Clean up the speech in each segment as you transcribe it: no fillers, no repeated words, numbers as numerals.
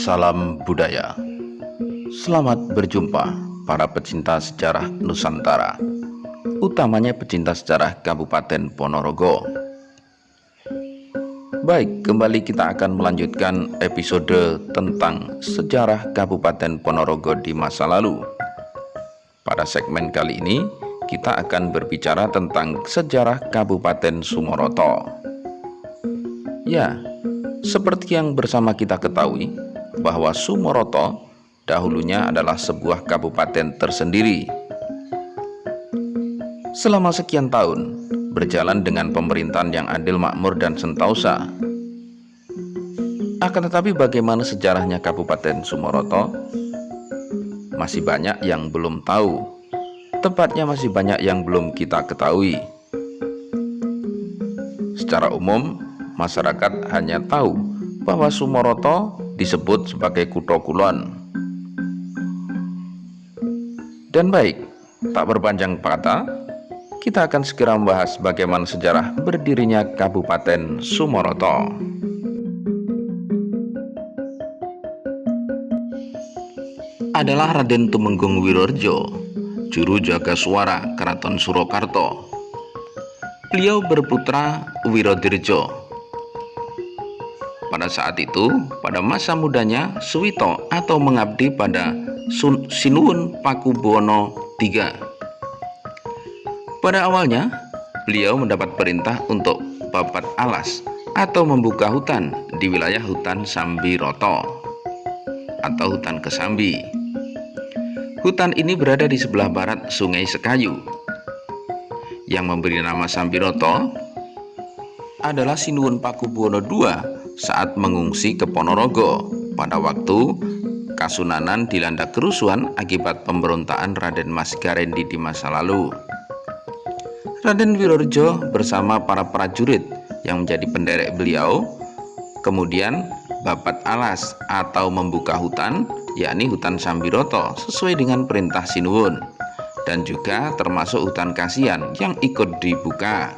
Salam budaya. Selamat berjumpa para pecinta sejarah Nusantara, utamanya pecinta sejarah Kabupaten Ponorogo. Baik, kembali kita akan melanjutkan episode tentang sejarah Kabupaten Ponorogo di masa lalu. Pada segmen kali ini, kita akan berbicara tentang sejarah Kabupaten Sumoroto. Ya, seperti yang bersama kita ketahui, bahwa Sumoroto dahulunya adalah sebuah kabupaten tersendiri. Selama sekian tahun, berjalan dengan pemerintahan yang adil, makmur, dan sentausa. Akan tetapi bagaimana sejarahnya Kabupaten Sumoroto? Masih banyak yang belum tahu. Tepatnya masih banyak yang belum kita ketahui. Secara umum, masyarakat hanya tahu bahwa Sumoroto disebut sebagai Kutha Kulon. Dan baik, tak berpanjang kata, kita akan segera membahas bagaimana sejarah berdirinya Kabupaten Sumoroto. Adalah Raden Tumenggung Wirorjo, juru jaga suara Keraton Surakarta. Beliau berputra Wirodirjo. Pada saat itu, pada masa mudanya, Suwito atau mengabdi pada Sinuwun Pakubuwono III. Pada awalnya, beliau mendapat perintah untuk babat alas atau membuka hutan di wilayah hutan Sambiroto atau hutan Kesambi. Hutan ini berada di sebelah barat Sungai Sekayu. Yang memberi nama Sambiroto adalah Sinuwun Pakubuwono II saat mengungsi ke Ponorogo pada waktu Kasunanan dilanda kerusuhan akibat pemberontakan Raden Mas Garendi di masa lalu. Raden Wirorjo bersama para prajurit yang menjadi penderek beliau kemudian babat alas atau membuka hutan, yakni hutan Sambiroto sesuai dengan perintah Sinuwun, dan juga termasuk hutan Kasihan yang ikut dibuka.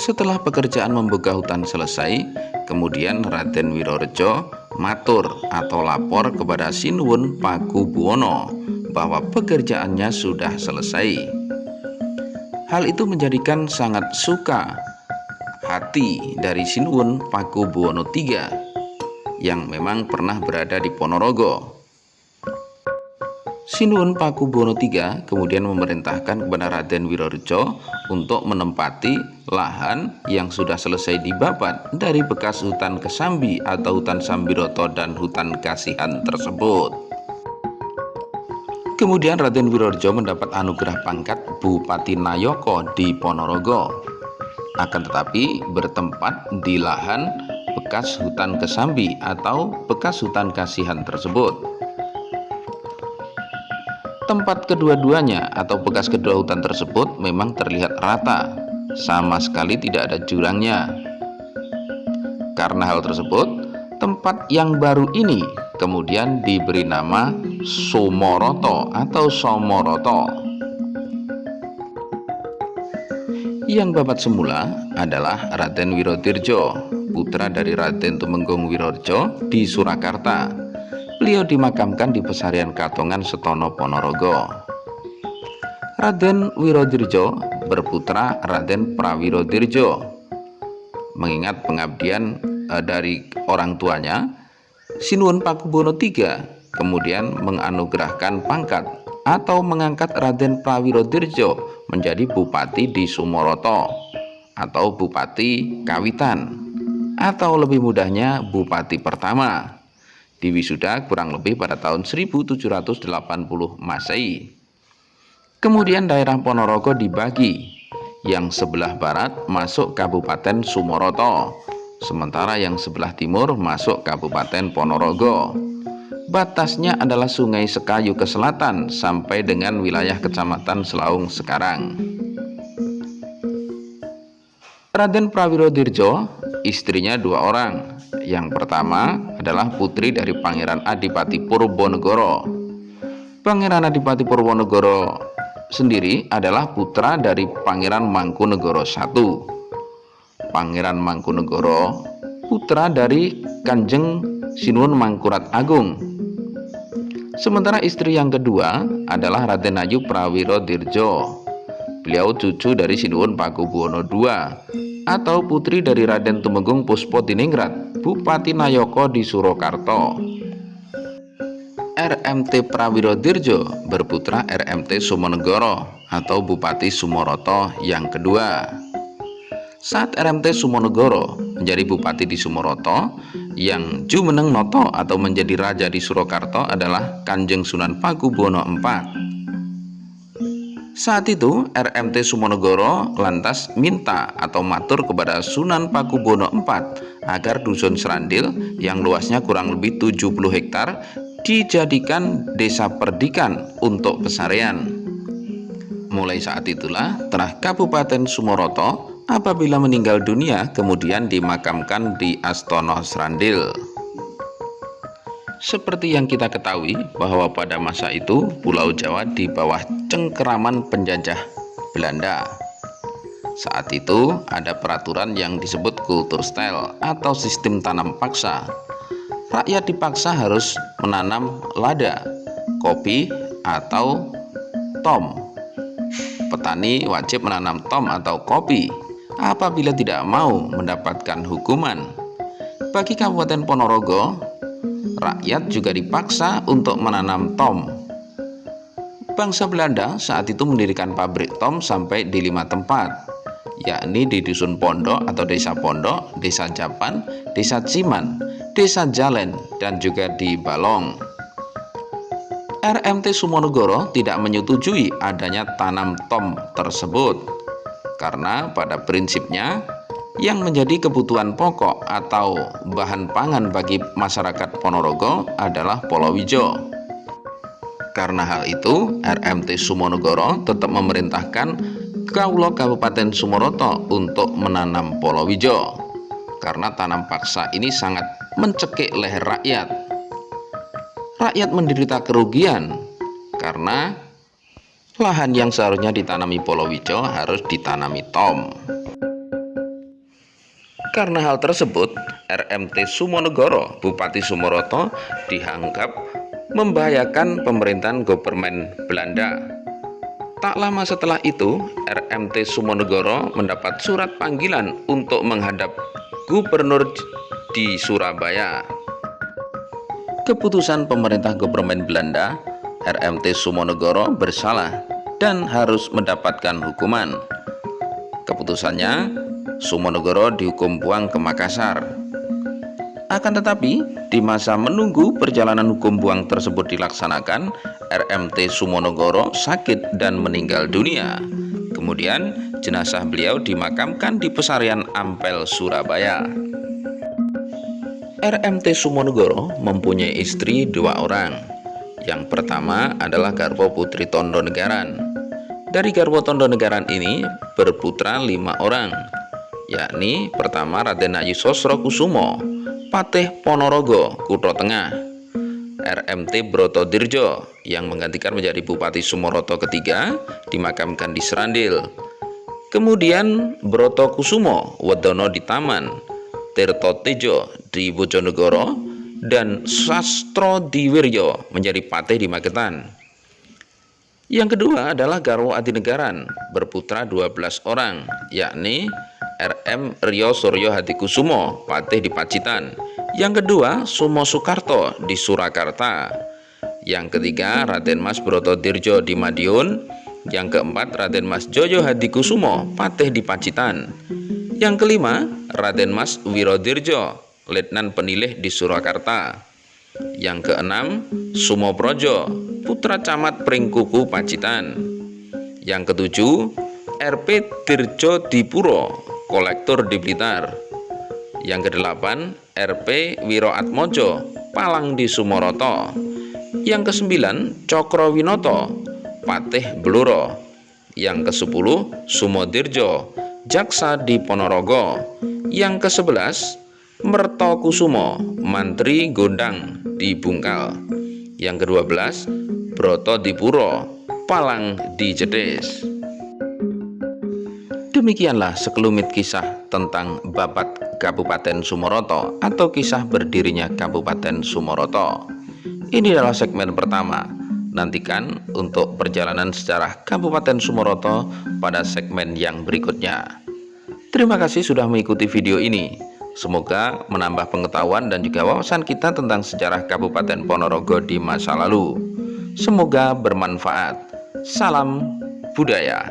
Setelah pekerjaan membuka hutan selesai, kemudian Raden Wirorjo matur atau lapor kepada Sinuwun Pakubuwono bahwa pekerjaannya sudah selesai. Hal itu menjadikan sangat suka hati dari Sinuwun Pakubuwono III yang memang pernah berada di Ponorogo. Sinuwun Pakubuwono III kemudian memerintahkan kepada Raden Wirorjo untuk menempati lahan yang sudah selesai dibabat dari bekas hutan Kesambi atau hutan Sambiroto dan hutan Kasihan tersebut. Kemudian Raden Wirorjo mendapat anugerah pangkat Bupati Nayoko di Ponorogo, akan tetapi bertempat di lahan bekas hutan Kesambi atau bekas hutan Kasihan tersebut. Tempat kedua-duanya atau bekas kedua hutan tersebut memang terlihat rata, sama sekali tidak ada jurangnya. Karena hal tersebut, tempat yang baru ini kemudian diberi nama Sumoroto atau Somoroto. Yang babat semula adalah Raden Wirodirjo, putra dari Raden Tumenggung Wirorjo di Surakarta. Beliau dimakamkan di Pesarian Katongan Setono Ponorogo. Raden Wirodirjo berputra Raden Prawirodirjo. Mengingat pengabdian dari orang tuanya, Sinuwun Pakubuwono III kemudian menganugerahkan pangkat atau mengangkat Raden Prawirodirjo menjadi bupati di Sumoroto atau Bupati Kawitan, atau lebih mudahnya Bupati pertama. Diwisuda kurang lebih pada tahun 1780 Masehi. Kemudian daerah Ponorogo dibagi, yang sebelah barat masuk Kabupaten Sumoroto, sementara yang sebelah timur masuk Kabupaten Ponorogo. Batasnya adalah Sungai Sekayu ke selatan sampai dengan wilayah Kecamatan Selaung sekarang. Raden Prawirodirjo, istrinya dua orang. Yang pertama adalah putri dari Pangeran Adipati Purwonegoro. Pangeran Adipati Purwonegoro sendiri adalah putra dari Pangeran Mangkunegoro I. Pangeran Mangkunegoro putra dari Kanjeng Sinuwun Mangkurat Agung. Sementara istri yang kedua adalah Raden Ayu Prawiro Dirjo. Beliau cucu dari Sinuwun Pakubuwono II atau putri dari Raden Tumenggung Puspadiningrat, Bupati Nayaka di Surakarta. RMT Prawiro Dirjo berputra RMT Sumonegoro atau Bupati Sumoroto yang kedua. Saat RMT Sumonegoro menjadi bupati di Sumoroto, yang jumeneng noto atau menjadi raja di Surakarta adalah Kanjeng Sunan Pakubuwono IV. Saat itu RMT Sumonegoro lantas minta atau matur kepada Sunan Pakubuwono IV agar dusun Serandil yang luasnya kurang lebih 70 hektar dijadikan desa perdikan untuk pesarean. Mulai saat itulah Trah Kabupaten Sumoroto apabila meninggal dunia kemudian dimakamkan di Astono Serandil. Seperti yang kita ketahui bahwa pada masa itu Pulau Jawa di bawah cengkeraman penjajah Belanda. Saat itu ada peraturan yang disebut kultur style atau sistem tanam paksa. Rakyat dipaksa harus menanam lada, kopi, atau tom. Petani wajib menanam tom atau kopi. Apabila tidak mau mendapatkan hukuman. Bagi Kabupaten Ponorogo, rakyat juga dipaksa untuk menanam tom. Bangsa Belanda saat itu mendirikan pabrik tom sampai di 5 tempat, yakni di Dusun Pondok atau Desa Pondok, Desa Japan, Desa Ciman, Desa Jalen, dan juga di Balong. RMT Sumonegoro tidak menyetujui adanya tanam tom tersebut. Karena pada prinsipnya yang menjadi kebutuhan pokok atau bahan pangan bagi masyarakat Ponorogo adalah Polowijo. Karena hal itu, RMT Sumonegoro tetap memerintahkan Kaulo Kabupaten Sumoroto untuk menanam Polowijo. Karena tanam paksa ini sangat mencekik leher rakyat. Rakyat menderita kerugian karena lahan yang seharusnya ditanami Polowijo harus ditanami tom. Karena hal tersebut, RMT Sumonegoro, Bupati Sumoroto dianggap membahayakan pemerintahan gubernmen Belanda. Tak lama setelah itu, RMT Sumonegoro mendapat surat panggilan untuk menghadap gubernur di Surabaya. Keputusan pemerintah gubernmen Belanda, RMT Sumonegoro bersalah dan harus mendapatkan hukuman. Keputusannya, Sumonegoro dihukum buang ke Makassar. Akan tetapi, di masa menunggu perjalanan hukum buang tersebut dilaksanakan, RMT Sumonegoro sakit dan meninggal dunia. Kemudian, jenazah beliau dimakamkan di Pesarian Ampel, Surabaya. RMT Sumonegoro mempunyai istri 2 orang. Yang pertama adalah Garwo Putri Tondonegaran. Dari Garwo Tondonegaran ini berputra 5 orang, yakni pertama Raden Ayu Sosrokusumo, Patih Ponorogo, Kutha Tengah. RMT Brotodirjo yang menggantikan menjadi Bupati Sumoroto ketiga dimakamkan di Serandil. Kemudian Brotokusumo Wedono di Taman, Tirtotejo di Bojonegoro, dan Sastro Diwiryo menjadi patih di Magetan. Yang kedua adalah Garwo Adinegaran, berputra 12 orang, yakni RM Ryo Suryo Hadikusumo, patih di Pacitan. Yang kedua Sumo Soekarto di Surakarta. Yang ketiga Raden Mas Brotodirjo di Madiun. Yang keempat Raden Mas Joyo Hadikusumo, patih di Pacitan. Yang kelima Raden Mas Wirodirjo, Letnan Penilih di Surakarta. Yang keenam Sumo Projo, putra camat Pringkuku Pacitan. Yang ketujuh RP Dirjo Dipuro, kolektor di Blitar. Yang kedelapan RP Wiro Atmojo, Palang di Sumoroto. Yang kesembilan Cokro Winoto, patih Bluro. Yang ke-10 Sumodirjo, jaksa di Ponorogo. Yang ke-11 Mertokusumo, mantri Gondang di Bungkal. Yang ke-12 Broto Dipuro, Palang di Jedes. Demikianlah sekelumit kisah tentang Babat Kabupaten Sumoroto atau kisah berdirinya Kabupaten Sumoroto. Ini adalah segmen pertama. Nantikan untuk perjalanan sejarah Kabupaten Sumoroto pada segmen yang berikutnya. Terima kasih sudah mengikuti video ini. Semoga menambah pengetahuan dan juga wawasan kita tentang sejarah Kabupaten Ponorogo di masa lalu. Semoga bermanfaat. Salam budaya.